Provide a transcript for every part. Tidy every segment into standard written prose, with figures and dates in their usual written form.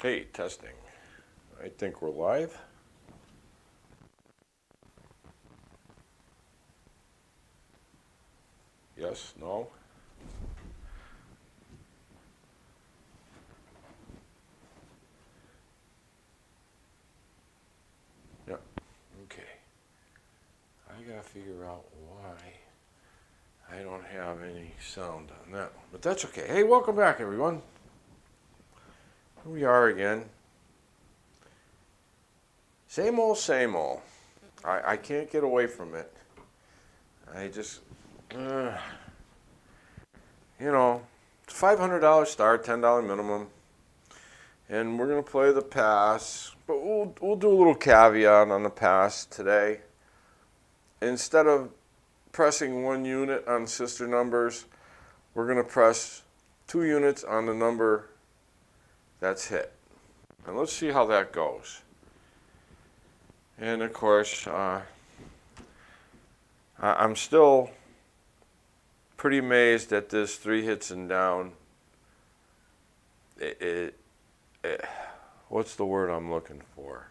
Hey, testing. I think we're live. Yes, no? Yep. Okay. I gotta figure out why I don't have any sound on that one. But that's okay. Hey, welcome back, everyone. Here we are again. Same old, same old. I can't get away from it. I just, it's $500 start, $10 minimum. And we're going to play the pass. But we'll do a little caveat on the pass today. Instead of pressing 1 unit on sister numbers, we're going to press 2 units on the number that's hit. And let's see how that goes. And of course, I'm still pretty amazed at this 3 hits and down. What's the word I'm looking for?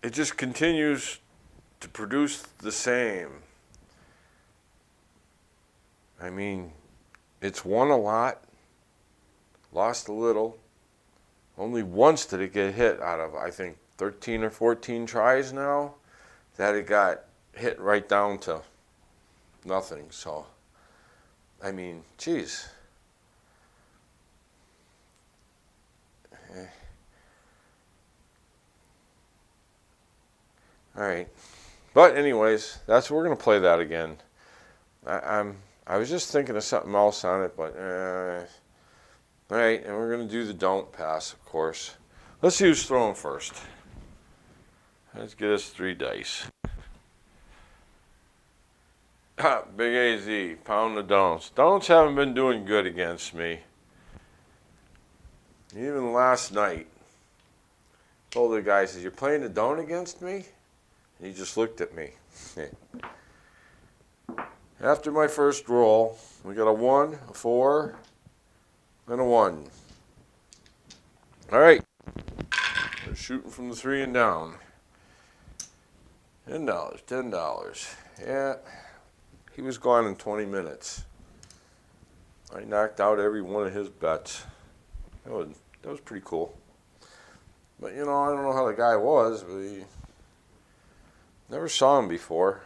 It just continues to produce the same. I mean, it's won a lot, lost a little. Only once did it get hit out of, I think, 13 or 14 tries now, that it got hit right down to nothing. So, I mean, geez. All right. But anyways, we're going to play that again. I was just thinking of something else on it, but all right, and we're going to do the don't pass, of course. Let's see who's throwing first. Let's get us 3 dice. Big AZ, pound the don'ts. Don'ts haven't been doing good against me. Even last night, told the guy, says, "You're playing the don't against me?" And he just looked at me. After my first roll, we got a 1, a 4, and a 1. All right. We're shooting from the 3 and down. $10, $10. Yeah. He was gone in 20 minutes. I knocked out every one of his bets. That was pretty cool. But, I don't know how the guy was, but he never saw him before.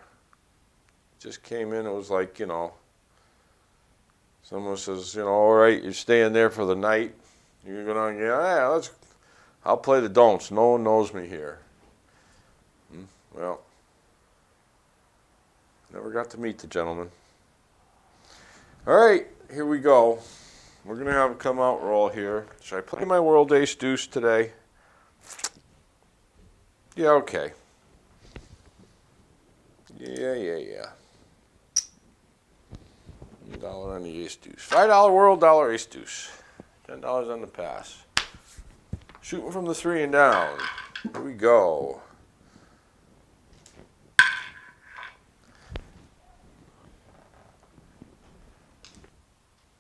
Just came in, it was like, someone says, all right, you're staying there for the night. You're going to, I'll play the don'ts. No one knows me here. Well, never got to meet the gentleman. All right, here we go. We're going to have a come out roll here. Should I play my World Ace Deuce today? Yeah, okay. Yeah. $1 on the Ace Deuce. $5 World, $1 Ace Deuce. $10 on the pass. Shooting from the 3 and down. Here we go.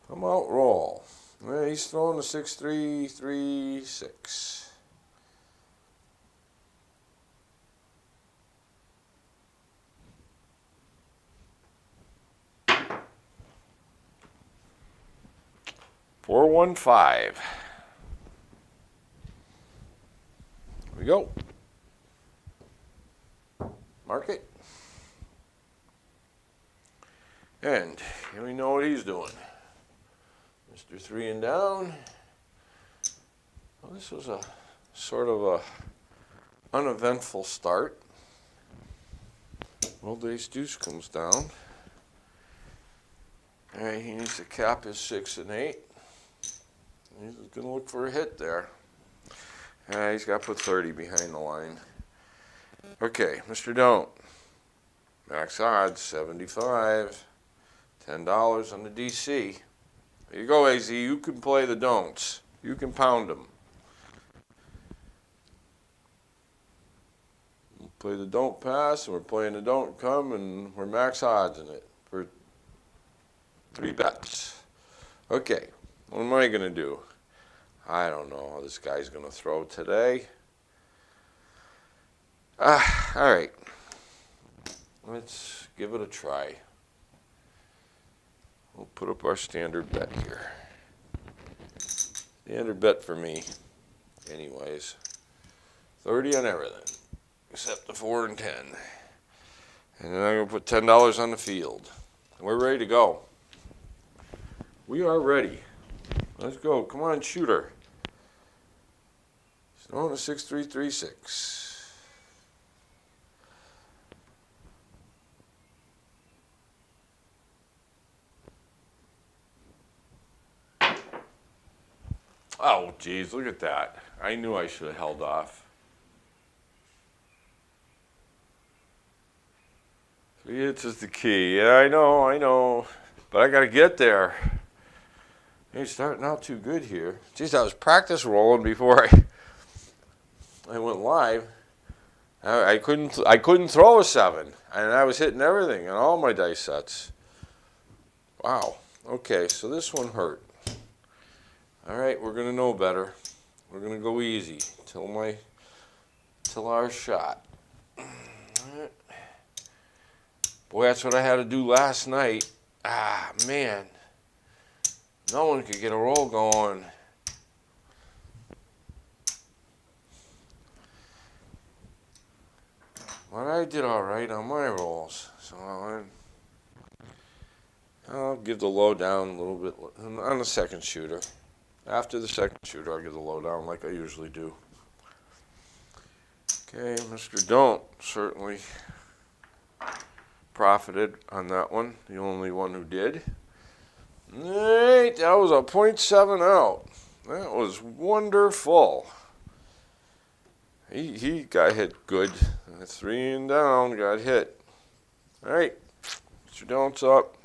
Come out roll. Well, he's throwing the 6-3, 3-6. Four, 1, 5. Here we go. Mark it. And here we know what he's doing. Mr. 3 and down. Well, this was a sort of a uneventful start. World Ace Deuce comes down. All right, he needs to cap his 6 and 8. He's going to look for a hit there. He's got to put 30 behind the line. Okay, Mr. Don't. Max odds, 75. $10 on the DC. There you go, AZ. You can play the don'ts. You can pound them. We'll play the don't pass, and we're playing the don't come, and we're max odds in it for 3 bets. Okay, what am I going to do? I don't know how this guy's going to throw today. All right. Let's give it a try. We'll put up our standard bet here. Standard bet for me, anyways. 30 on everything, except the 4 and 10. And then I'm going to put $10 on the field. And we're ready to go. We are ready. Let's go. Come on, shooter. Snow on a 6336. Oh, geez, look at that. I knew I should have held off. 3 hits is the key. Yeah, I know. But I got to get there. He's starting out too good here. Geez, I was practice rolling before I went live. I couldn't throw a 7, and I was hitting everything on all my dice sets. Wow. Okay, so this one hurt. All right, we're gonna know better. We're gonna go easy till our shot. Boy, that's what I had to do last night. Ah, man. No one could get a roll going. But I did all right on my rolls. So I'll give the lowdown a little bit on the second shooter. After the second shooter, I'll give the lowdown like I usually do. Okay, Mr. Don't certainly profited on that one. The only one who did. Alright, that was a .7 out. That was wonderful. He got hit good. 3 and down, got hit. Alright, Mr. Don't's up.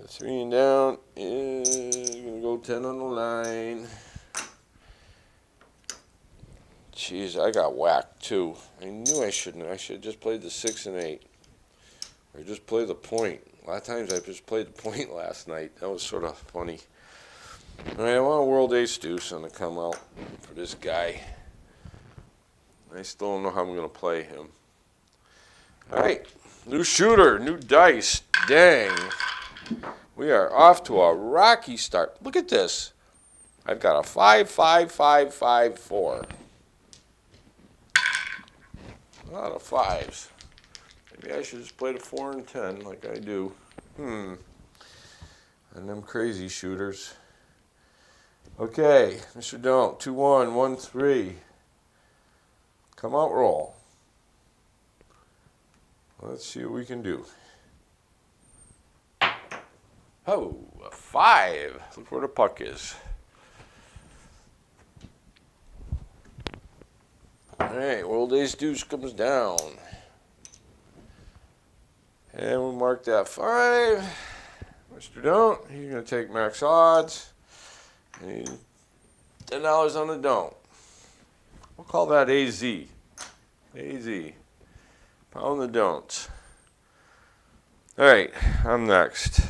3 and down is gonna go 10 on the line. Jeez, I got whacked too. I knew I shouldn't. I should have just played the 6 and 8, or just play the point. A lot of times I just played the point last night. That was sort of funny. All right, I want a World Ace Deuce on to come out for this guy. I still don't know how I'm gonna play him. All right, new shooter, new dice. Dang. We are off to a rocky start. Look at this. I've got a 5, 5, 5, 5, 4. A lot of 5s. Maybe I should just play the 4 and 10 like I do. And them crazy shooters. Okay, Mr. Don't. 2, 1, 1, 3. Come out, roll. Let's see what we can do. Oh, a 5. Look where the puck is. All right, World Ace Deuce comes down. And we'll mark that 5. Mr. Don't, he's going to take max odds. And $10 on the Don't. We'll call that AZ. AZ. Pound the Don'ts. All right, I'm next.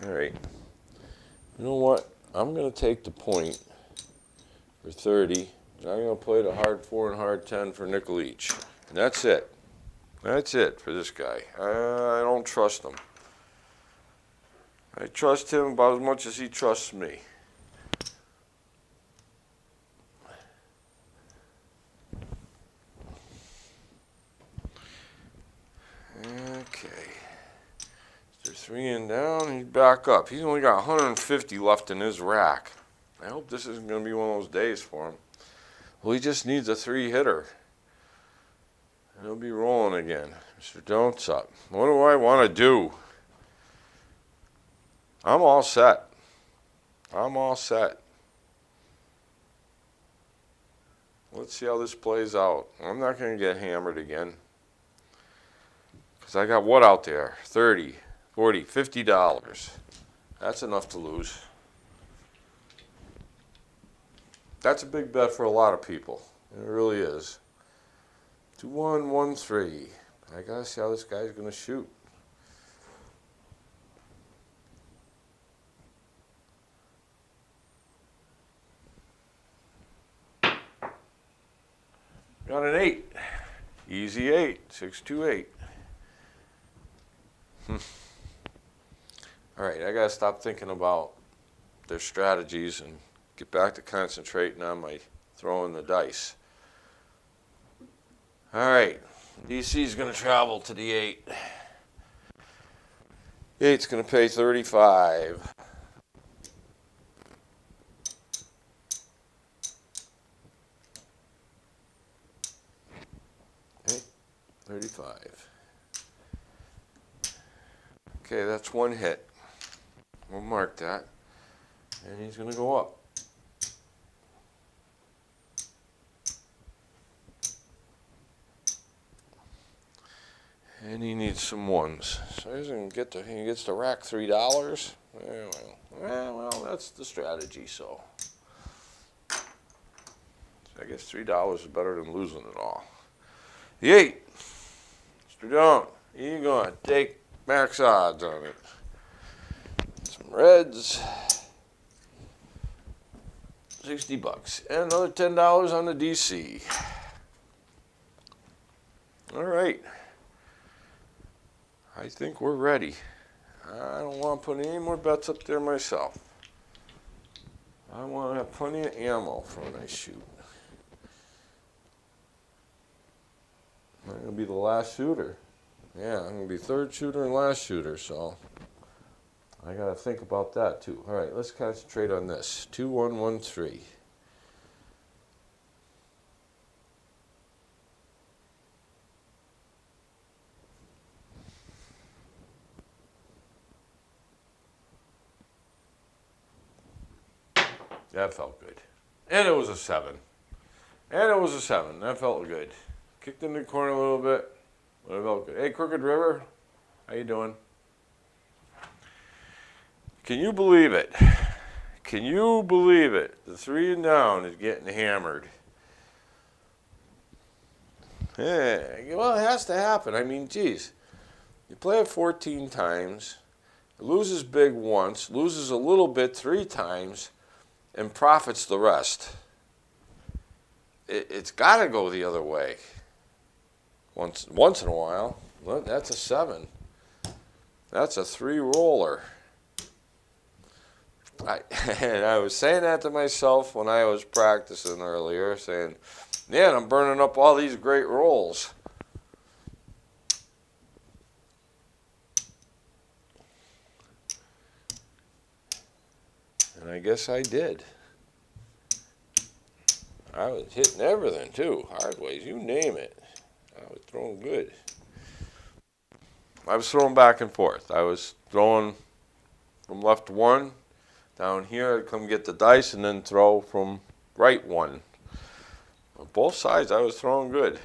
All right. You know what? I'm going to take the point for 30. And I'm going to play the hard 4 and hard 10 for nickel each. And that's it. That's it for this guy. I don't trust him. I trust him about as much as he trusts me. Okay. There's 3 and down. He's back up. He's only got 150 left in his rack. I hope this isn't going to be one of those days for him. Well, he just needs a 3-hitter. And he'll be rolling again. Mr. Don't's up. What do I want to do? I'm all set. I'm all set. Let's see how this plays out. I'm not going to get hammered again. Because I got what out there? 30, 40, $50. That's enough to lose. That's a big bet for a lot of people. It really is. 2113. I gotta see how this guy's gonna shoot. Got an 8. Easy 8. 628. All right, I gotta stop thinking about their strategies and get back to concentrating on my throwing the dice. All right, DC's gonna travel to the 8. 8's gonna pay 35. Okay, 35. Okay, that's one hit. We'll mark that. And he's gonna go up. And he needs some ones. So he gets to rack $3. Well, that's the strategy, so. I guess $3 is better than losing it all. The 8. Mr. Don't. You're going to take max odds on it. Some reds. $60. And another $10 on the DC. All right. I think we're ready. I don't want to put any more bets up there myself. I want to have plenty of ammo for when I shoot. I'm going to be the last shooter. Yeah, I'm going to be third shooter and last shooter, so I got to think about that too. All right, let's concentrate on this. 2113. That felt good. And it was a 7. And it was a 7. That felt good. Kicked in the corner a little bit, but it felt good. Hey, Crooked River, how you doing? Can you believe it? Can you believe it? The 3 and down is getting hammered. Yeah, well, it has to happen. I mean, geez. You play it 14 times, loses big once, loses a little bit 3 times, and profits the rest. It's got to go the other way. Once in a while. Look, that's a 7. That's a 3 roller. And I was saying that to myself when I was practicing earlier, saying, man, I'm burning up all these great rolls. And I guess I did. I was hitting everything too, hard ways, you name it. I was throwing good. I was throwing back and forth. I was throwing from left 1 down here. I'd come get the dice and then throw from right 1. On both sides, I was throwing good.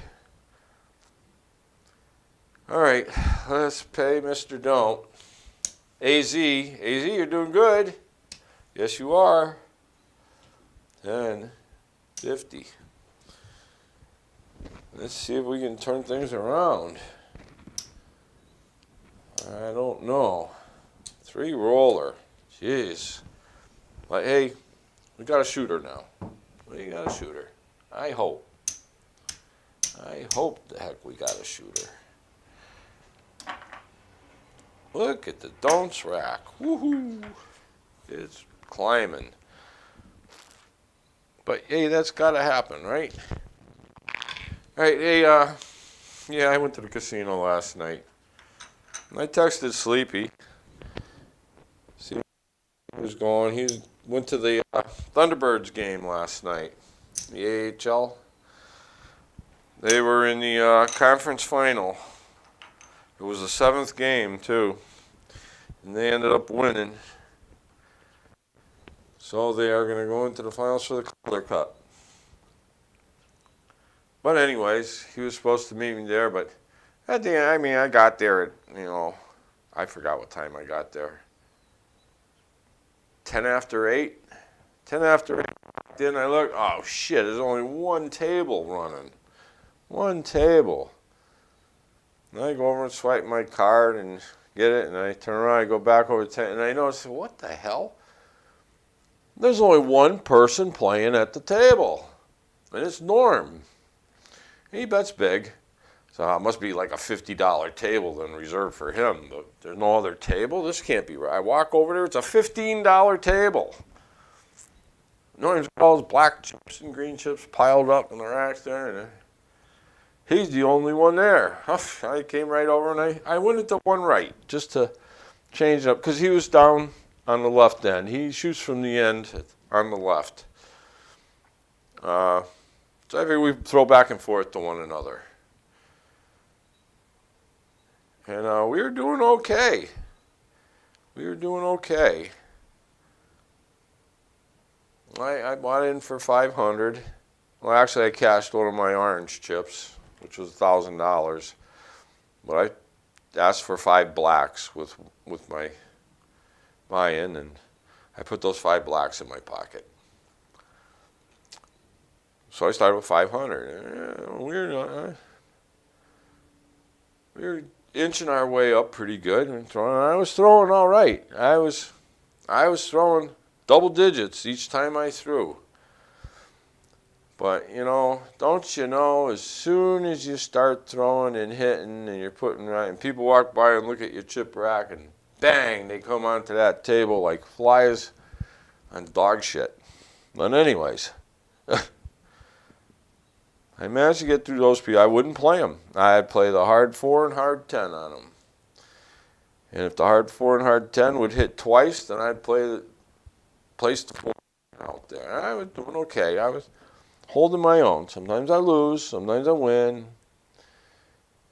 All right, let's pay Mr. Don't. AZ, you're doing good. Yes, you are. 10, 50. Let's see if we can turn things around. I don't know. 3 roller. Jeez. But hey, we got a shooter now. We got a shooter. I hope. I hope the heck we got a shooter. Look at the don'ts rack. Woohoo! It's climbing. But hey, that's got to happen, right? All right, hey, yeah, I went to the casino last night. I texted Sleepy. See how he was going. He went to the Thunderbirds game last night, the AHL. They were in the conference final. It was the 7th game, too. And they ended up winning. So they are going to go into the finals for the Calder Cup. But anyways, he was supposed to meet me there, but at the end, I mean, I got there at, I forgot what time I got there. 10 after 8? 10 after 8. Then I looked, oh shit, there's only one table running. One table. And I go over and swipe my card and get it, and I turn around, I go back over to and I notice, what the hell? There's only one person playing at the table, and it's Norm. He bets big, so it must be like a $50 table then reserved for him. But there's no other table. This can't be right. I walk over there, it's a $15 table. Norm's got all his black chips and green chips piled up in the racks there, and he's the only one there. I came right over and I went into one right just to change it up because he was down on the left end. He shoots from the end on the left. So I figure we throw back and forth to one another. And we were doing okay. We were doing okay. I bought in for $500. Well, actually, I cashed one of my orange chips, which was $1,000. But I asked for 5 blacks with my buy-in, and I put those 5 blacks in my pocket. So I started with 500. We were inching our way up pretty good, and I was throwing all right. I was throwing double digits each time I threw. But, don't you know, as soon as you start throwing and hitting and you're putting right, and people walk by and look at your chip rack and bang, they come onto that table like flies on dog shit. But anyways, I managed to get through those people. I wouldn't play them. I'd play the hard 4 and hard 10 on them. And if the hard 4 and hard 10 would hit twice, then I'd place the 4 out there. I was doing okay. I was holding my own. Sometimes I lose, sometimes I win.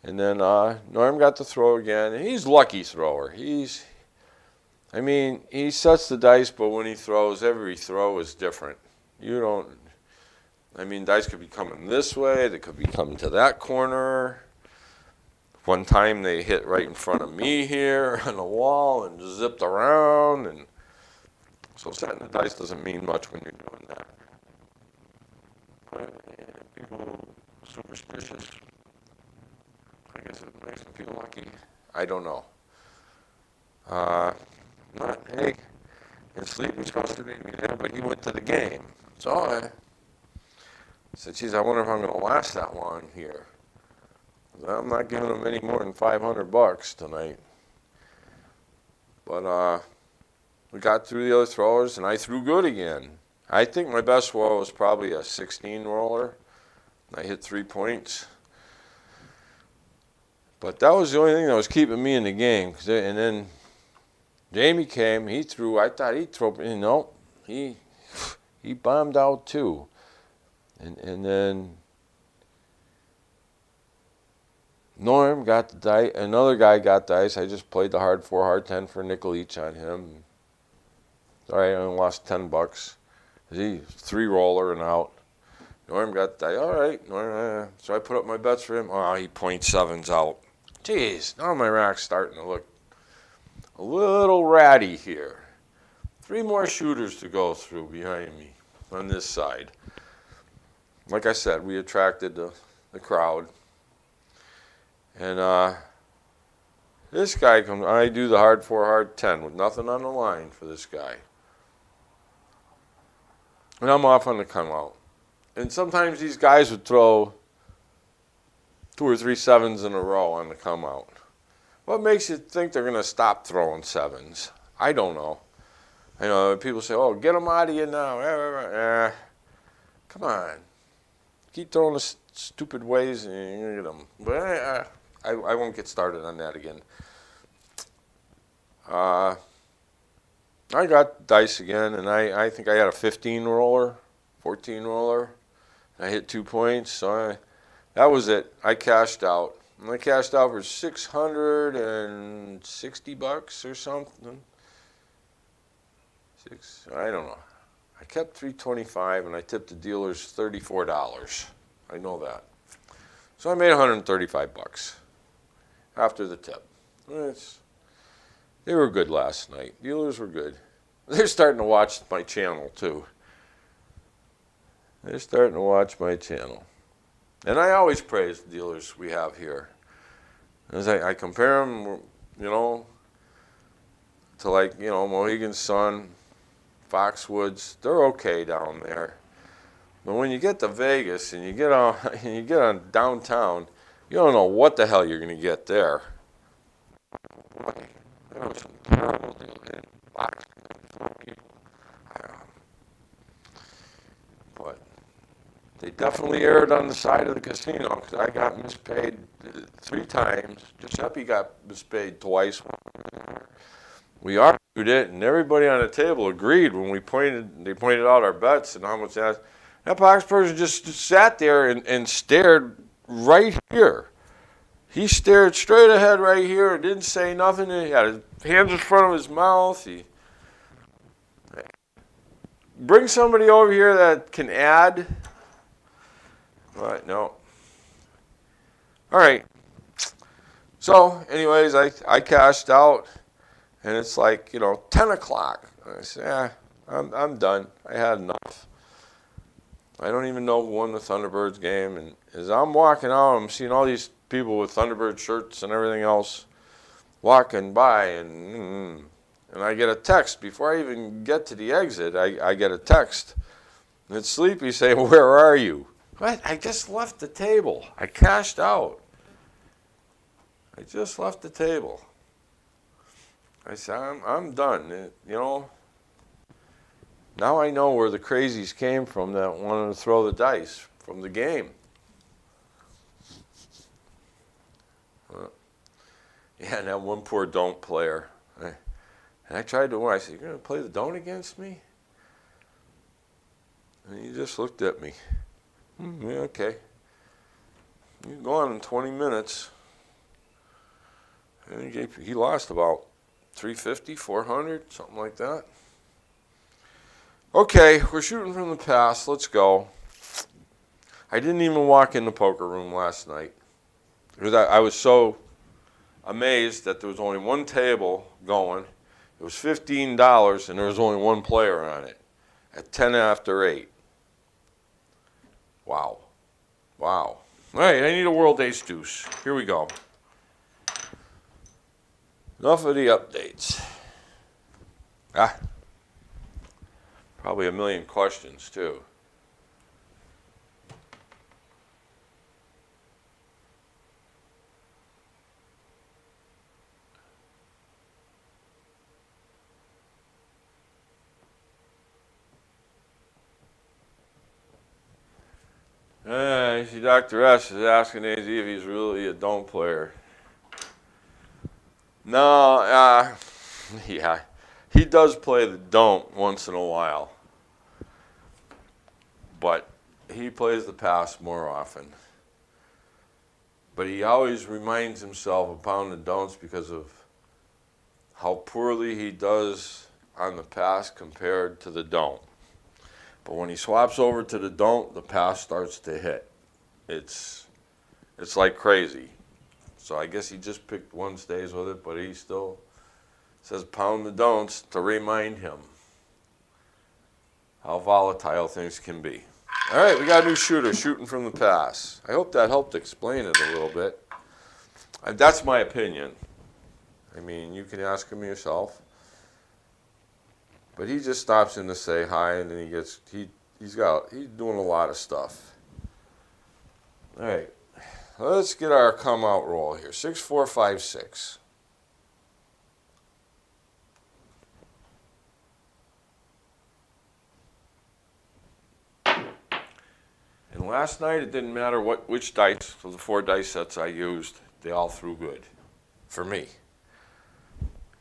And then Norm got to throw again. And he's a lucky thrower. He sets the dice, but when he throws, every throw is different. Dice could be coming this way. They could be coming to that corner. One time they hit right in front of me here on the wall and zipped around. And so setting the dice doesn't mean much when you're doing that. But people superstitious. I guess it makes them feel lucky. I don't know. Hey, his sleep was supposed to be there, but he went to the game. So I said, geez, I wonder if I'm going to last that long here. I'm not giving him any more than $500 tonight. But we got through the other throwers, and I threw good again. I think my best roll was probably a 16 roller. I hit 3 points. But that was the only thing that was keeping me in the game. And then Jamie came. He threw. I thought he'd throw. No, he bombed out too. And then Norm got the dice. Another guy got dice. I just played the hard 4, hard 10 for a nickel each on him. Sorry, I only lost $10. He 3 roller and out. Norm got the dice. All right, Norm. So I put up my bets for him. Oh, he 0.7s out. Jeez, now my rack's starting to look a little ratty here. 3 more shooters to go through behind me on this side. Like I said, we attracted the crowd. And this guy comes, I do the hard 4, hard 10 with nothing on the line for this guy. And I'm off on the come out. And sometimes these guys would throw 2 or 3 7s in a row on the come out. What makes you think they're going to stop throwing 7s? I don't know. I know people say, oh, get them out of here now. Come on. Keep throwing the stupid ways and you get them. But I won't get started on that again. I got dice again, and I think I had a 15 roller, 14 roller. I hit 2 points, so that was it. I cashed out. And I cashed out for $660 or something. I don't know. I kept $325, and I tipped the dealers $34. I know that. So I made $135 after the tip. They were good last night. Dealers were good. They're starting to watch my channel, too. They're starting to watch my channel. And I always praise the dealers we have here. As I compare them, to Mohegan Sun, Foxwoods. They're okay down there. But when you get to Vegas and you get on downtown, you don't know what the hell you're going to get there. There was some terrible deal in box people. But they definitely erred on the side of the casino because I got mispaid 3 times. Giuseppe got mispaid twice. We argued it, and everybody on the table agreed when they pointed out our bets and how much that box person just sat there and stared right here. He stared straight ahead right here and didn't say nothing. He had his hands in front of his mouth. Bring somebody over here that can add. But no. All right. So, anyways, I cashed out, and it's like 10 o'clock. I said, I'm done. I had enough. I don't even know who won the Thunderbirds game. And as I'm walking out, I'm seeing all these people with Thunderbird shirts and everything else walking by, and I get a text before I even get to the exit. I get a text, and it's Sleepy saying, "Where are you?" What? I just left the table. I cashed out. I just left the table. I said, I'm done. Now I know where the crazies came from that wanted to throw the dice from the game. Yeah, and that one poor don't player. And I tried to win. I said, "You're going to play the don't against me?" And he just looked at me. Yeah, okay. You can go on in 20 minutes. And he lost about 350, 400, something like that. Okay, we're shooting from the past. Let's go. I didn't even walk in the poker room last night because I was so amazed that there was only one table going. It was $15, and there was only one player on it at 10 after 8. Wow. All right, I need a World Ace Deuce. Here we go. Enough of the updates. Probably a million questions, too. I see Dr. S is asking AZ if he's really a don't player. No, yeah, he does play the don't once in a while, but he plays the pass more often. But he always reminds himself of pound the don'ts because of how poorly he does on the pass compared to the don't. But when he swaps over to the don't, the pass starts to hit. It's like crazy. So I guess he just picked one, stays with it, but he still says pound the don'ts to remind him how volatile things can be. All right, we got a new shooter shooting from the pass. I hope that helped explain it a little bit. That's my opinion. I mean, you can ask him yourself. But he just stops in to say hi, and then he's doing a lot of stuff. All right, let's get our come out roll here. 6, 4, 5, 6. And last night it didn't matter which dice of the 4 dice sets I used, they all threw good for me.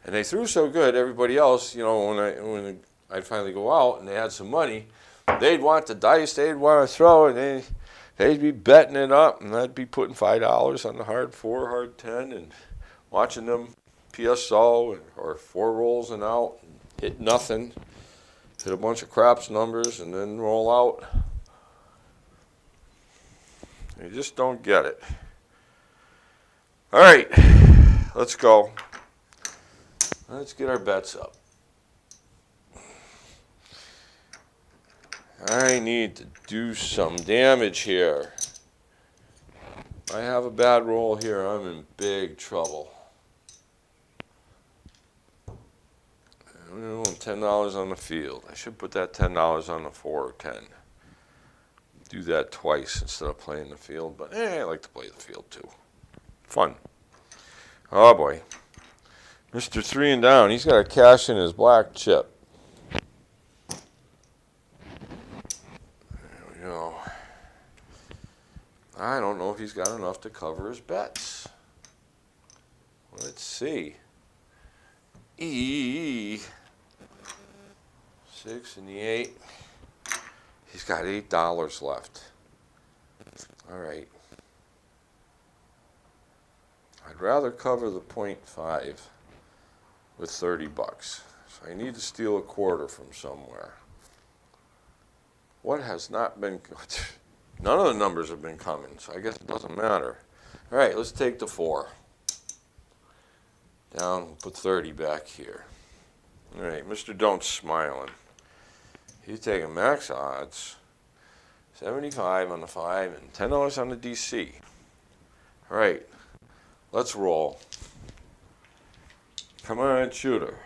And they threw so good, everybody else, when I'd finally go out and they had some money, they'd want the dice, they'd want to throw, and they'd be betting it up, and I'd be putting $5 on the hard 4, hard 10, and watching them PSO or 4 rolls and out, and hit nothing, hit a bunch of craps numbers, and then roll out. You just don't get it. All right, let's go. Let's get our bets up. I need to do some damage here. I have a bad roll here, I'm in big trouble. $10 on the field. I should put that $10 on the 4 or 10. Do that twice instead of playing the field, but I like to play the field too. Fun. Oh boy. Mr. 3 and down, he's got to cash in his black chip. There we go. I don't know if he's got enough to cover his bets. Let's see. 6 and the 8. He's got $8 left. All right. I'd rather cover the 0.5 with $30. So I need to steal a quarter from somewhere. What has not been... None of the numbers have been coming, so I guess it doesn't matter. All right, let's take the 4. Down, put 30 back here. All right, Mr. Don't smiling. He's taking max odds. 75 on the 5 and $10 on the DC. All right, let's roll. Come on, shooter.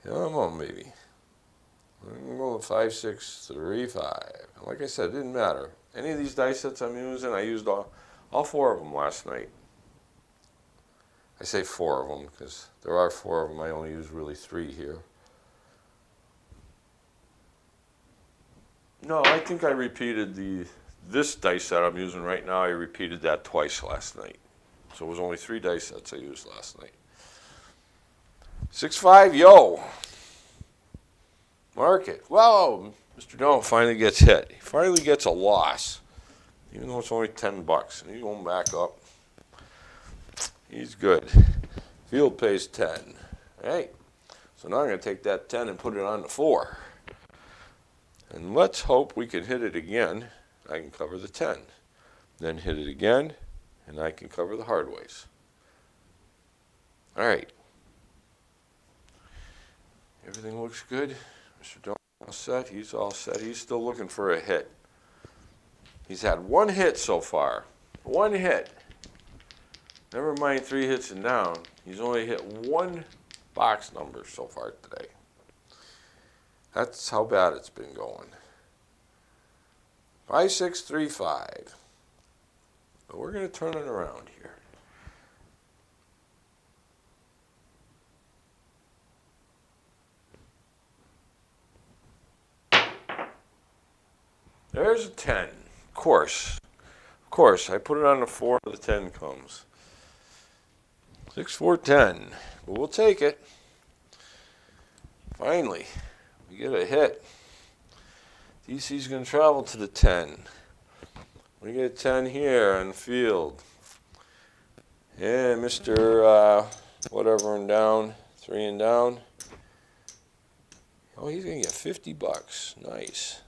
Come on, baby. I'm going to go with 5, 6, 3, 5. Like I said, it didn't matter. Any of these dice sets I'm using, I used all 4 of them last night. I say 4 of them because there are 4 of them. I only use really 3 here. No, I think I repeated this dice set I'm using right now. I repeated that twice last night. So it was only 3 dice sets I used last night. 6-5, yo. Mark it. Whoa, Mr. Don't finally gets hit. He finally gets a loss, even though it's only $10. And he's going back up. He's good. Field pays 10. All right. So now I'm going to take that 10 and put it on the 4. And let's hope we can hit it again. I can cover the 10. Then hit it again, and I can cover the hard ways. All right. Everything looks good. Mr. Don't all set. He's all set. He's still looking for a hit. He's had 1 hit so far. 1 hit. Never mind 3 hits and down. He's only hit 1 box number so far today. That's how bad it's been going. 5, 6, 3, 5. But we're going to turn it around here. There's a 10. Of course. Of course. I put it on the 4, the 10 comes. 6, 4, 10. But we'll take it. Finally, we get a hit. DC's going to travel to the 10. We get a 10 here on the field. Yeah, Mr. Whatever and down, 3 and down. Oh, he's going to get $50. Nice.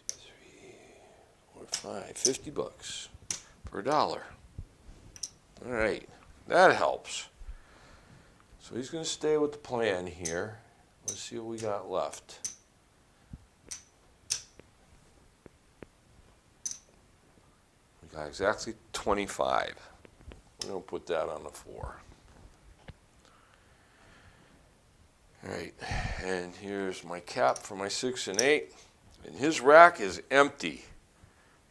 2, 3, 4, 5. $50 per dollar. All right, that helps. So he's going to stay with the plan here. Let's see what we got left. We got exactly 25. We're going to put that on the 4. All right, and here's my cap for my 6 and 8. And his rack is empty.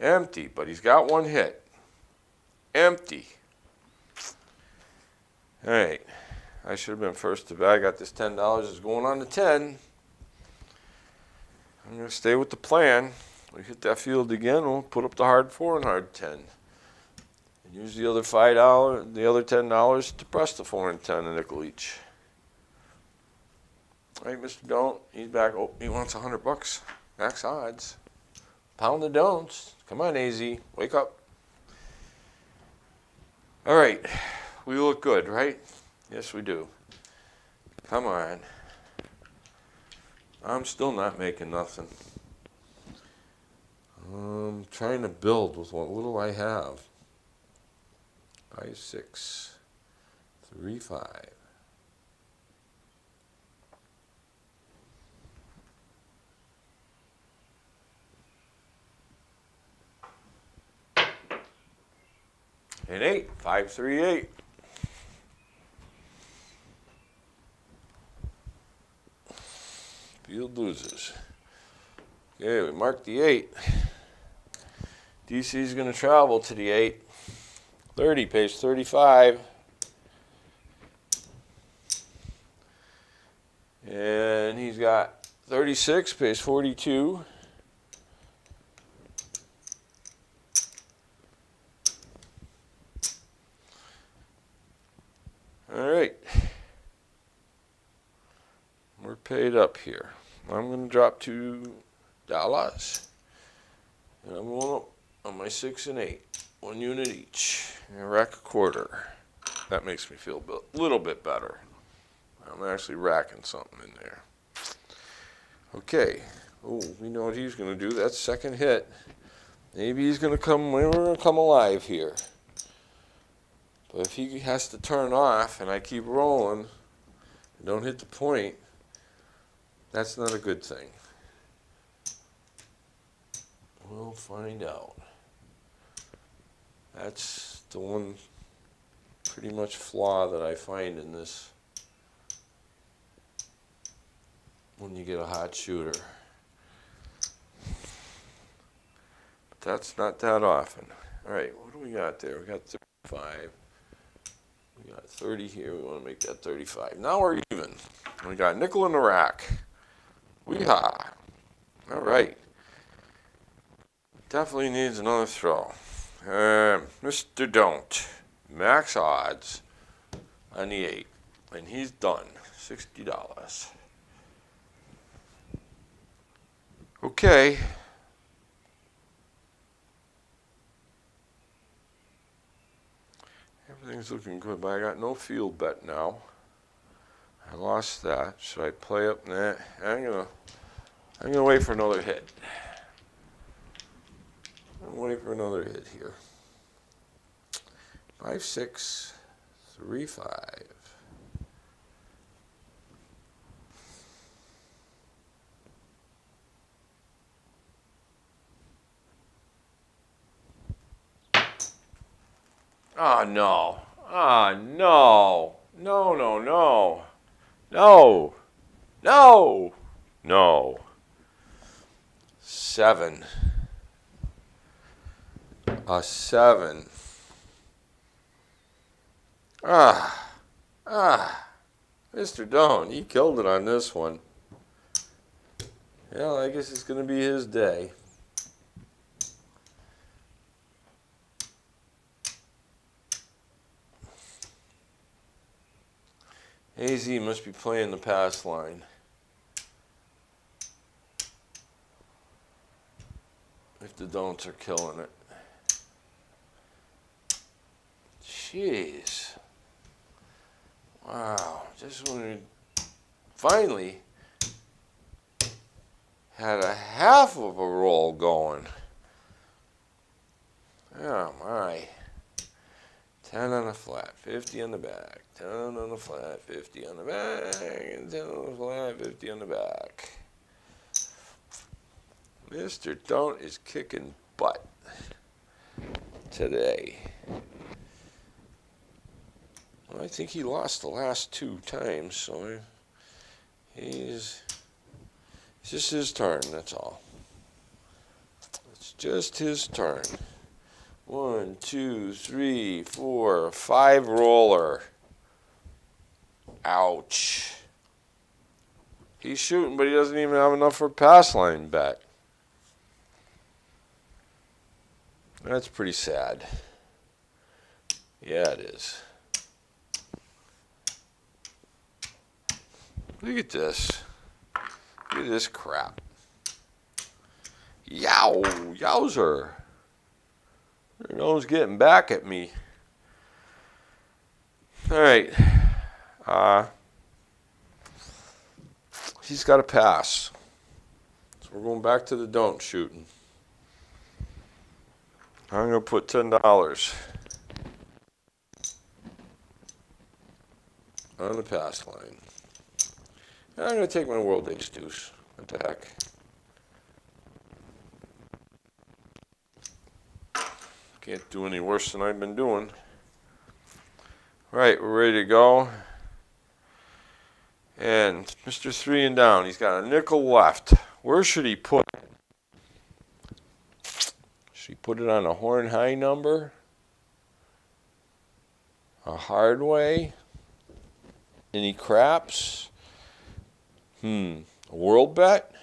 Empty, but he's got 1 hit. Empty. All right, I should have been first to bet. I got this $10 is going on to 10. I'm going to stay with the plan. We hit that field again, we'll put up the hard 4 and hard 10. And use the other $5, the other $10 to press the 4 and 10 a nickel each. All right, Mr. Don't, he's back. Oh, he wants $100. Max odds. Pound the don'ts. Come on, AZ, wake up. All right. We look good, right? Yes, we do. Come on. I'm still not making nothing. I'm trying to build with what little I have. 5, 6, 3, 5. An 8, 538. Field loses. Okay, we marked the 8. DC's going to travel to the 8. 30 pays 35. And he's got 36 pays 42. All right. We're paid up here. I'm going to drop $2. And I'm going up on my 6 and 8. 1 unit each. And I rack a quarter. That makes me feel a little bit better. I'm actually racking something in there. Okay. Oh, we know what he's going to do. That's second hit. Maybe he's going to come. We're going to come alive here. But if he has to turn off and I keep rolling and don't hit the point, that's not a good thing. We'll find out. That's the one pretty much flaw that I find in this when you get a hot shooter. But that's not that often. All right, what do we got there? We got 35. We got 30 here. We want to make that 35. Now we're even. We got nickel in the rack. Weehaw. All right. Definitely needs another throw. Mr. Don't. Max odds on the 8. And he's done. $60. Okay. Everything's looking good, but I got no field bet now. I lost that. Should I play up? Nah. I'm gonna wait for another hit. I'm waiting for another hit here. 5, 6, 3, 5. Oh, no. Oh, no. No, no, no. No. No. No. 7. A 7. Mr. Doan, he killed it on this one. Well, I guess it's going to be his day. AZ must be playing the pass line. If the don'ts are killing it. Jeez. Wow. Just when we finally had a half of a roll going. Oh my. 10 on the flat, 50 on the back. 10 on the flat, 50 on the back. And 10 on the flat, 50 on the back. Mr. Don't is kicking butt today. Well, I think he lost the last 2 times, so it's just his turn, that's all. It's just his turn. 1, 2, 3, 4, 5 roller. Ouch. He's shooting, but he doesn't even have enough for a pass line bet. That's pretty sad. Yeah, it is. Look at this. Look at this crap. Yow, yowzer. No one's getting back at me. All right. He's got to pass. So we're going back to the don't shooting. I'm going to put $10 on the pass line. And I'm going to take my World Ace Deuce. What the heck? Can't do any worse than I've been doing. Right, we're ready to go. And Mr. 3 and down, he's got a nickel left. Where should he put it? Should he put it on a horn high number? A hard way? Any craps? A world bet?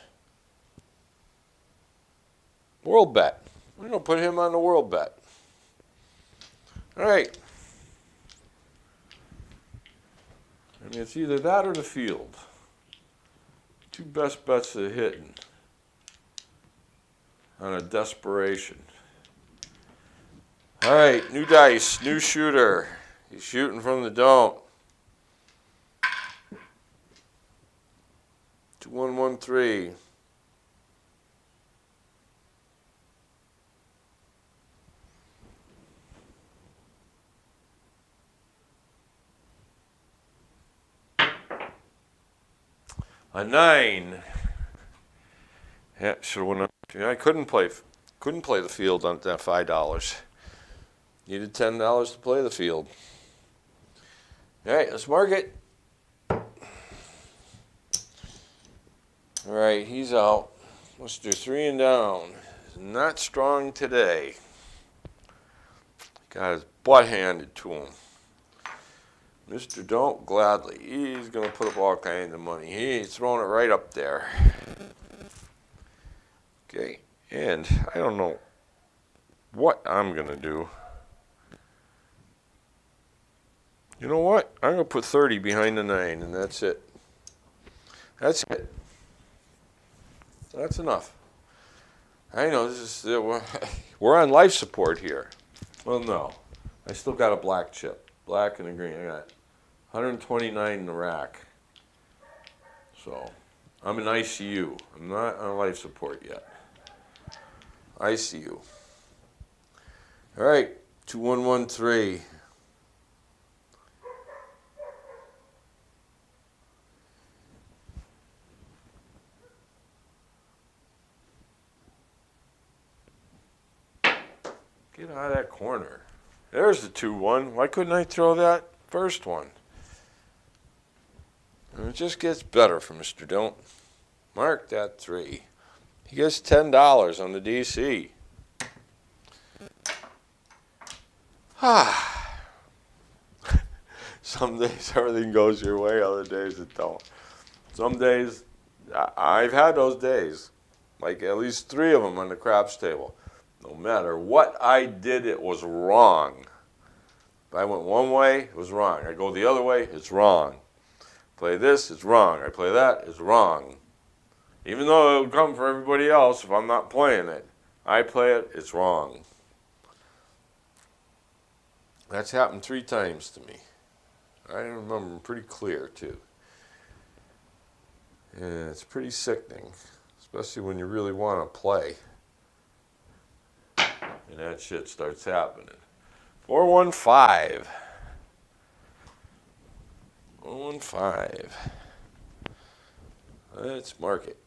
World bet. We're going to put him on the world bet. All right. I mean, it's either that or the field. Two best bets of hitting on a desperation. All right, new dice, new shooter. He's shooting from the don't. 2113. A 9. Yeah, should have won. I couldn't play the field on that $5. Needed $10 to play the field. All right, let's mark it. All right, he's out. Mr. 3 and down. Not strong today. Got his butt handed to him. Mr. Don't gladly. He's going to put up all kinds of money. He's throwing it right up there. Okay, and I don't know what I'm going to do. You know what? I'm going to put 30 behind the 9, and that's it. That's it. That's enough. I know this is we're on life support here. Well, no. I still got a black chip. Black and a green. I got 129 in the rack. So, I'm in ICU. I'm not on life support yet. ICU. All right, 2113. Get out of that corner. There's the 2-1. Why couldn't I throw that first one? And it just gets better for Mr. Don't. Mark that 3. He gets $10 on the DC. Some days everything goes your way, other days it don't. Some days, I've had those days. Like at least 3 of them on the craps table. No matter what I did, it was wrong. If I went one way, it was wrong. I go the other way, it's wrong. Play this, it's wrong. I play that, it's wrong. Even though it would come for everybody else, if I'm not playing it, I play it, it's wrong. That's happened 3 times to me. I remember them pretty clear, too. And it's pretty sickening, especially when you really want to play. And that shit starts happening. 415. 415. Let's mark it.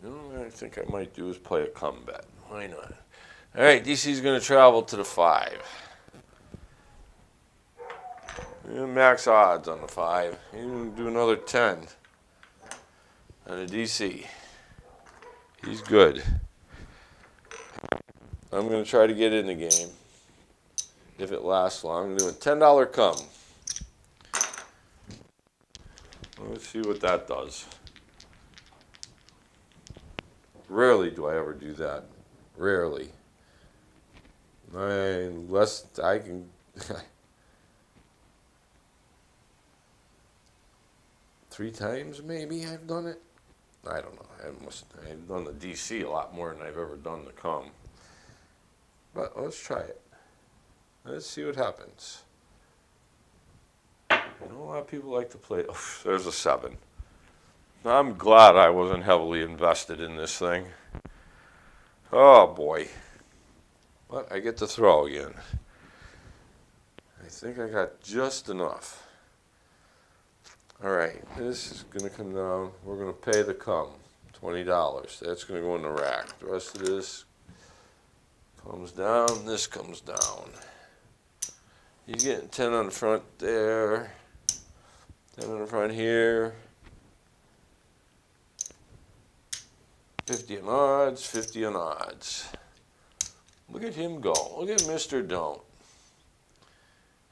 You know what I think I might do is play a comeback. Why not? All right, DC's going to travel to the 5. Max odds on the 5. He's going to do another 10 on the DC. He's good. I'm going to try to get in the game if it lasts long. I'm doing $10 come. Let's see what that does. Rarely do I ever do that. Rarely. Unless I can... 3 times maybe I've done it. I don't know. I've done the DC a lot more than I've ever done the come. But let's try it. Let's see what happens. You know, a lot of people like to play. Oh, there's a 7. I'm glad I wasn't heavily invested in this thing. Oh, boy. But I get to throw again. I think I got just enough. All right, this is going to come down. We're going to pay the come, $20. That's going to go in the rack. The rest of this Comes down, this comes down. He's getting 10 on the front there, 10 on the front here, 50 on odds, 50 on odds. Look at him go. Look at Mr. Don't.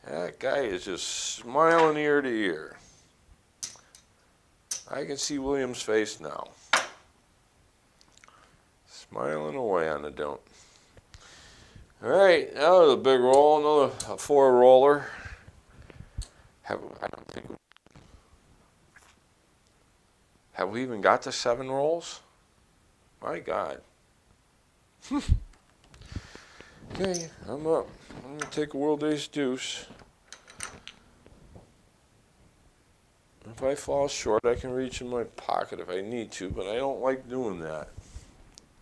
That guy is just smiling ear to ear. I can see William's face now. Smiling away on the Don't. All right, that was a big roll, another 4-roller. Have we even got to 7 rolls? My God. Okay, I'm up. I'm gonna take a World Ace Deuce. If I fall short, I can reach in my pocket if I need to, but I don't like doing that.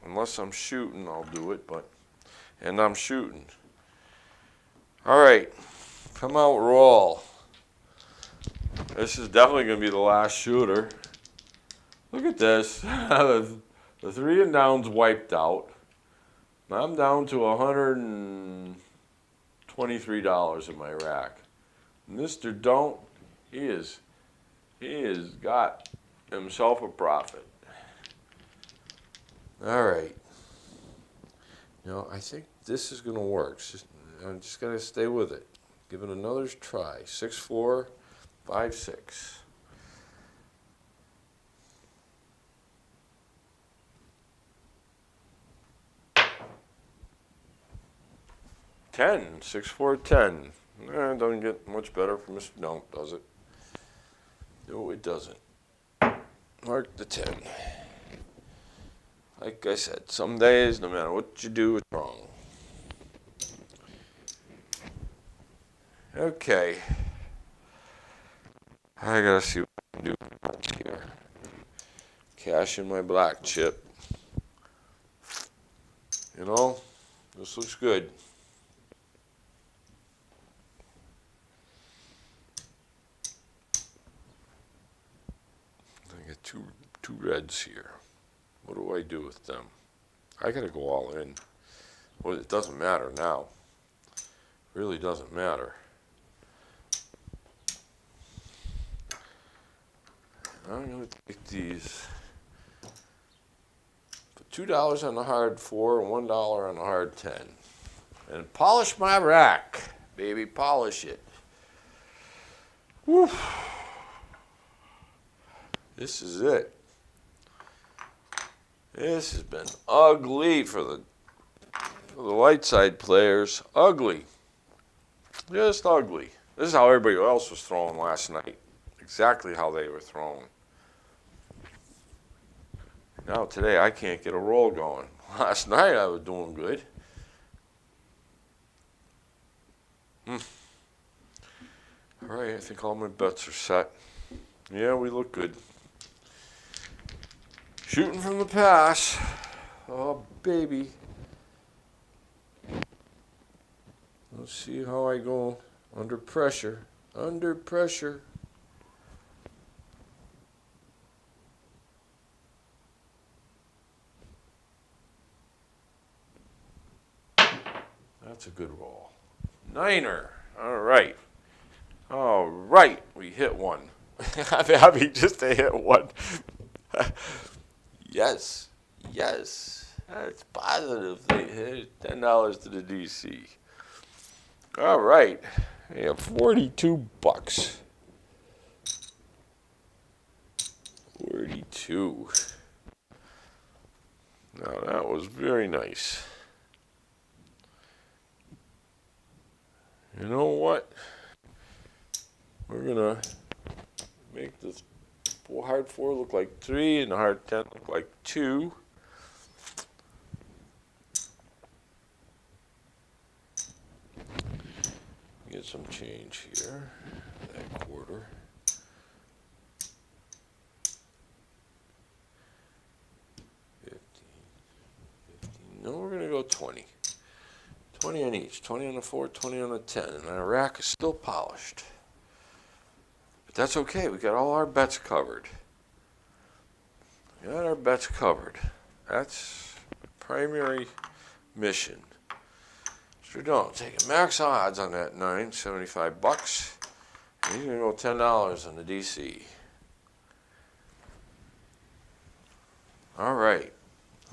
Unless I'm shooting, I'll do it, and I'm shooting. All right, come out, roll. This is definitely going to be the last shooter. Look at this. The 3 and down's wiped out. I'm down to $123 in my rack. Mr. Don't, he has got himself a profit. All right. Now, I think this is going to work. I'm just going to stay with it. Give it another try. 6, 4, 5, 6. $10, 6, 4, 10. It doesn't get much better for Mr. Don't, does it? No, it doesn't. Mark the 10. Like I said, some days, no matter what you do, it's wrong. Okay. I gotta see what I can do here. Cash in my black chip. You know, this looks good. I got two reds here. What do I do with them? I gotta go all in. Well, it doesn't matter now. It really doesn't matter. I'm gonna take these. Put $2 on the hard 4 and $1 on the hard 10. And polish my rack, baby, polish it. Woo. This is it. This has been ugly for the light side players. Ugly. Just ugly. This is how everybody else was throwing last night. Exactly how they were throwing. Now today I can't get a roll going. Last night I was doing good. All right, I think all my bets are set. Yeah, we look good. Shooting from the pass. Oh, baby. Let's see how I go under pressure. Under pressure. That's a good roll. Niner. All right. All right. We hit one. I'm happy just to hit one. Yes. Yes. That's positive. They hit $10 to the DC. All right. We have $42. 42. Now that was very nice. You know what? We're gonna make the hard 4 look like 3 and the hard 10 look like 2. Get some change here. That quarter. 15. No, we're gonna go 20. 20 on each. 20 on the 4, 20 on the 10. And our rack is still polished. But that's okay. We got all our bets covered. We got our bets covered. That's the primary mission. Mr. Don't taking max odds on that 9, 75 bucks. And he's going to go $10 on the DC. All right.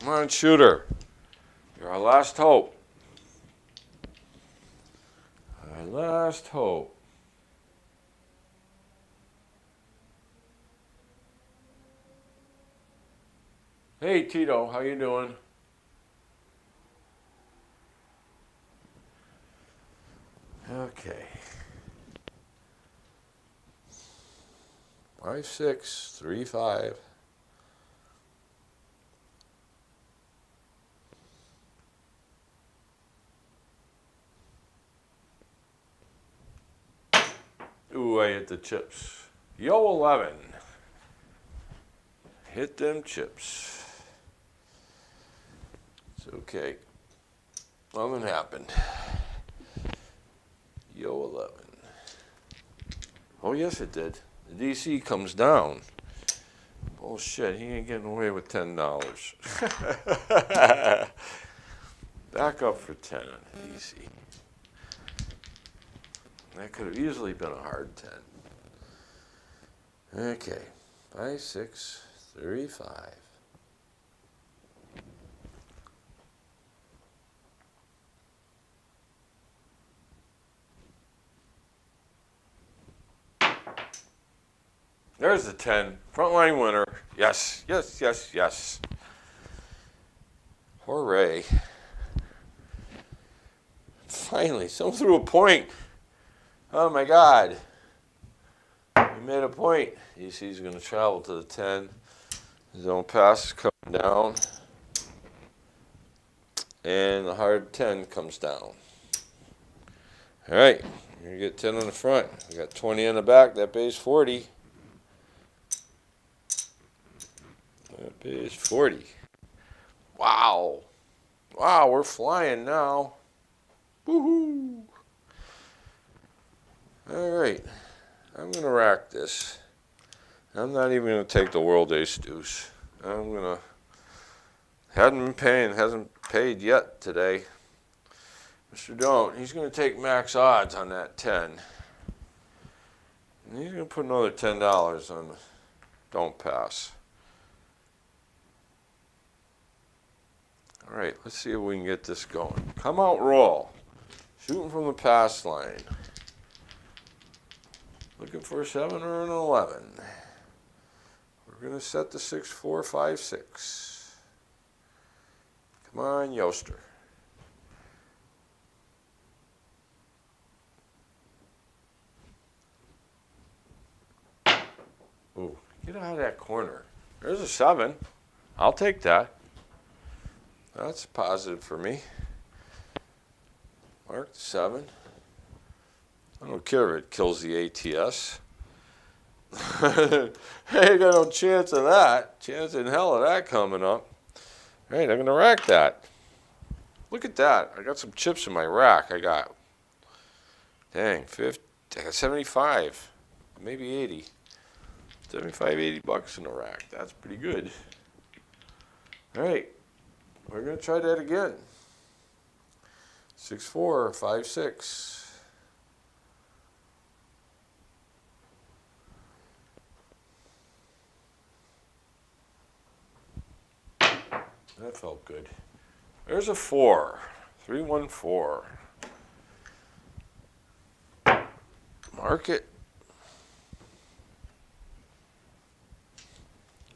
Come on, shooter. You're our last hope. Our last hope. Hey, Tito. How you doing? Okay. 5, 6, 3, 5. Ooh, I hit the chips. Yo, 11. Hit them chips. It's okay. Nothing happened. Yo, 11. Oh, yes, it did. The DC comes down. Bullshit, he ain't getting away with $10. Back up for 10 on the DC. That could have easily been a hard 10. Okay. 5, 6, 3, 5. There's the 10. Frontline winner. Yes, yes, yes, yes. Hooray. Finally, someone threw a point. Oh my God. He made a point. EC's going to travel to the 10. Zone pass is coming down. And the hard 10 comes down. All right. You're going to get 10 on the front. We got 20 on the back. That pays 40. That pays 40. Wow. Wow, we're flying now. Woohoo. All right. I'm going to rack this. I'm not even going to take the World Ace Deuce. I'm going to... Hasn't paid yet today. Mr. Don't, he's going to take max odds on that 10. And he's going to put another $10 on the Don't Pass. All right, let's see if we can get this going. Come out, roll. Shooting from the pass line. Looking for a 7 or an 11. We're going to set the 6, 4, 5, 6. Come on, Yoster. Ooh, get out of that corner. There's a 7. I'll take that. That's positive for me. Mark the 7. I don't care if it kills the ATS. I ain't got no chance of that. Chance in hell of that coming up. All right, I'm going to rack that. Look at that. I got some chips in my rack. I got, dang, 50, I got 75, maybe 80. 75, 80 bucks in the rack. That's pretty good. All right, we're going to try that again. 6, 4, 5, 6. That felt good. There's a 4. 3, 1, 4. Mark it.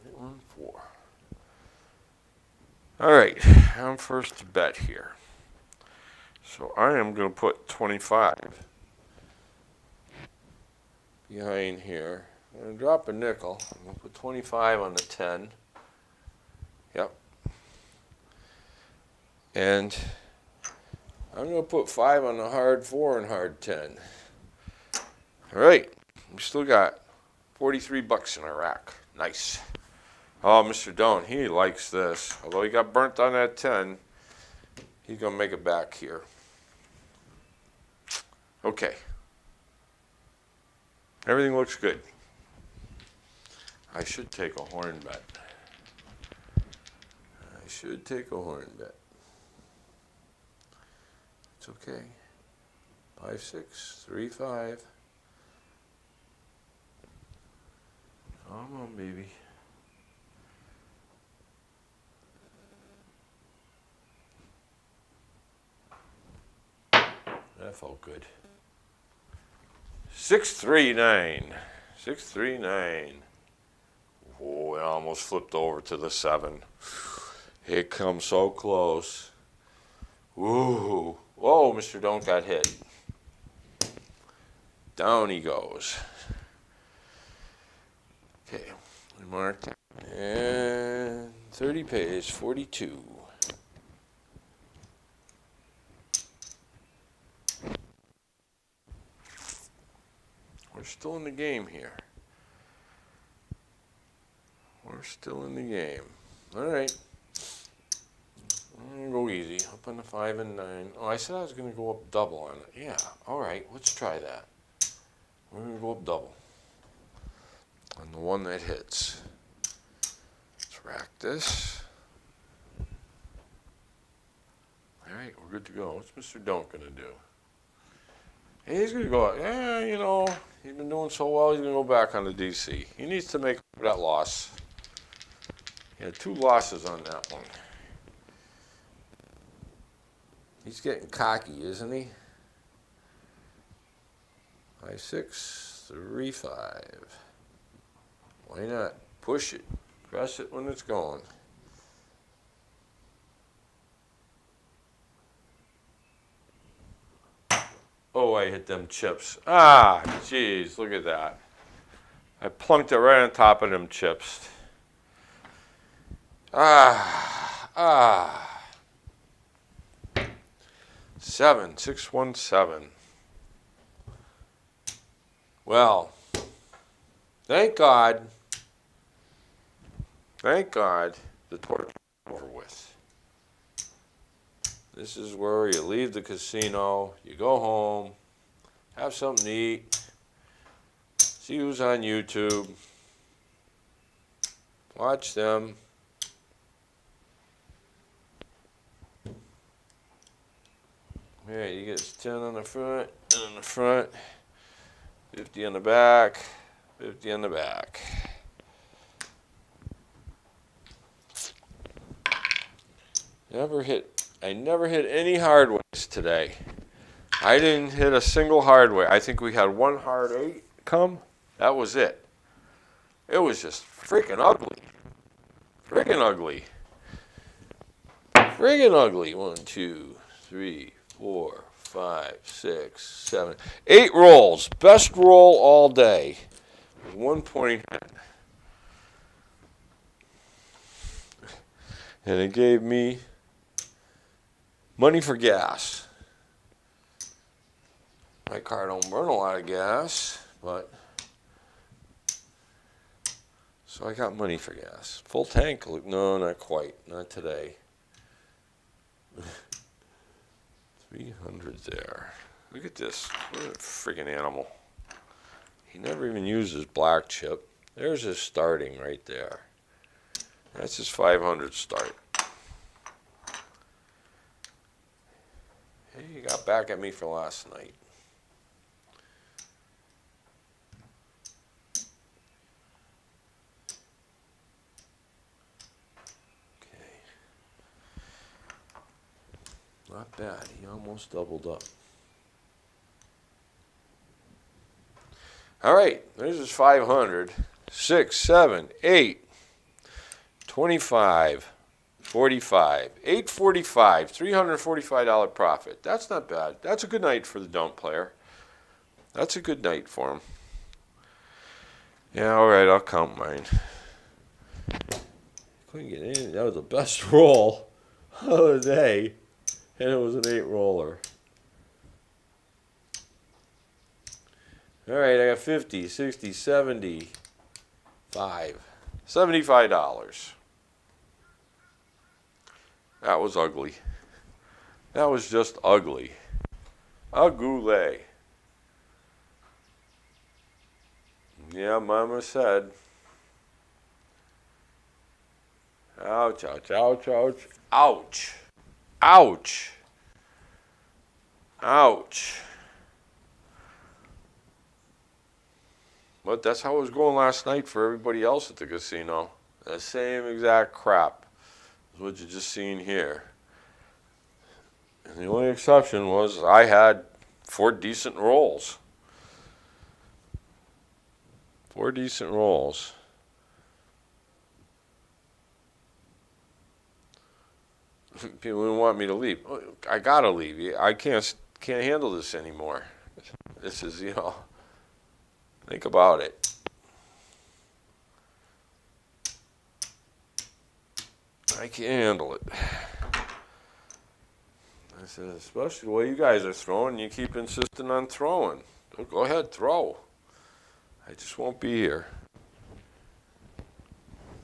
3, 1, 4. All right, I'm first to bet here. So I am going to put 25 behind here. I'm going to drop a nickel. I'm going to put 25 on the 10. Yep. And I'm going to put 5 on the hard 4 and hard 10. All right. We still got 43 bucks in our rack. Nice. Oh, Mr. Don't, he likes this. Although he got burnt on that 10, he's going to make it back here. Okay. Everything looks good. I should take a horn bet. I should take a horn bet. It's okay. 5, 6, 3, 5. Come on, baby. That felt good. 639. 639. Oh, it almost flipped over to the 7. It comes so close. Ooh. Whoa, Mr. Don't got hit. Down he goes. Okay, we marked. And 30 pays 42. We're still in the game here. We're still in the game. All right. I'm going to go easy. Up on the 5 and 9. Oh, I said I was going to go up double on it. Yeah. All right. Let's try that. We're going to go up double on the one that hits. Let's rack this. All right. We're good to go. What's Mr. Don't going to do? He's going to go out. Yeah, you know, he's been doing so well, he's going to go back on the DC. He needs to make up for that loss. He had 2 losses on that one. He's getting cocky, isn't he? 5, 6, 3, 5. Why not? Push it. Press it when it's going. Oh, I hit them chips. Ah, jeez, look at that. I plunked it right on top of them chips. 7, 6, 1, 7. Well, thank God the torture is over with. This is where you leave the casino, you go home, have something to eat, see who's on YouTube, watch them. Yeah, you get 10 on the front, 10 on the front, 50 on the back, 50 on the back. I never hit any hard ways today. I didn't hit a single hard way. I think we had 1 hard 8 come. That was it. It was just freaking ugly. Freaking ugly. Friggin' ugly. 1, 2, 3, 4, 5, 6, 7, 8 rolls. Best roll all day. 1 point. And it gave me money for gas. My car don't burn a lot of gas, but so I got money for gas. Full tank? No, not quite. Not today. 300 there. Look at this. What a freaking animal. He never even uses black chip. There's his starting right there. That's his 500 start. Hey, he got back at me for last night. Okay. Not bad. He almost doubled up. All right. There's his 500. 6, 7, 8, 25. 45, 845, $345 profit. That's not bad. That's a good night for the Don't player. That's a good night for him. Yeah, all right, I'll count mine. Couldn't get anything. That was the best roll of the day, and it was an 8 roller. All right, I got 50, 60, 70, $75. That was ugly. That was just ugly. Ugly. Yeah, Mama said. Ouch, ouch, ouch, ouch, ouch, ouch. Ouch. But that's how it was going last night for everybody else at the casino. The same exact crap is what you just seen here. And the only exception was I had 4 decent rolls. 4 decent rolls. People want me to leave. I gotta leave. I can't handle this anymore. This is, think about it. I can't handle it. I said, especially the way you guys are throwing, you keep insisting on throwing. So go ahead, throw. I just won't be here.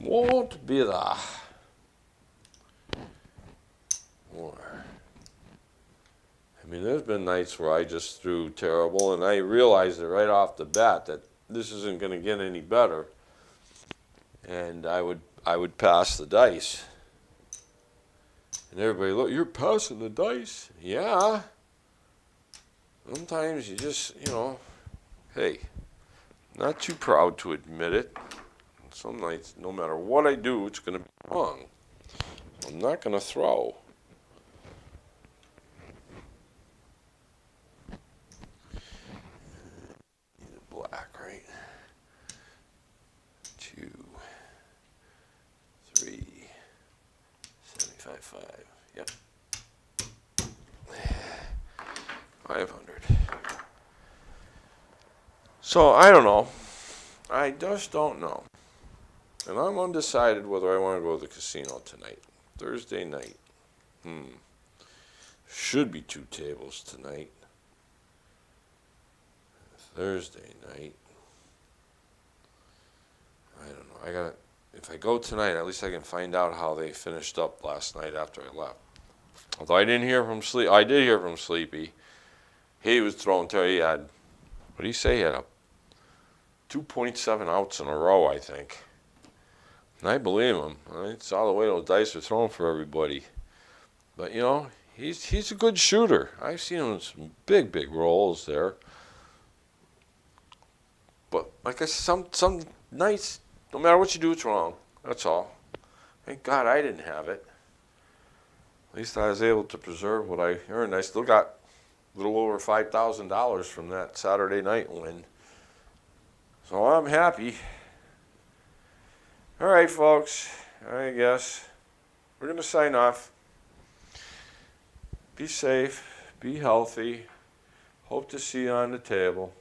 Won't be there. More. I mean, there's been nights where I just threw terrible, and I realized it right off the bat that this isn't going to get any better, and I would pass the dice. And everybody, look, you're passing the dice. Yeah. Sometimes you just, hey, not too proud to admit it. Some nights, no matter what I do, it's going to be wrong. I'm not going to throw. Need a black, right? 2, 3, 75.5. Yep. 500. So I don't know. I just don't know. And I'm undecided whether I want to go to the casino tonight. Thursday night. Should be 2 tables tonight. Thursday night. I don't know. If I go tonight, at least I can find out how they finished up last night after I left. Although I didn't hear from Sleepy. I did hear from Sleepy. He was throwing till he had, what did he say? He had a 2.7 outs in a row, I think. And I believe him. I saw the way those dice are thrown for everybody. But, he's a good shooter. I've seen him in some big, big rolls there. But, like I said, some nights, no matter what you do, it's wrong. That's all. Thank God I didn't have it. At least I was able to preserve what I earned. I still got a little over $5,000 from that Saturday night win. So I'm happy. All right, folks. I guess we're going to sign off. Be safe. Be healthy. Hope to see you on the table.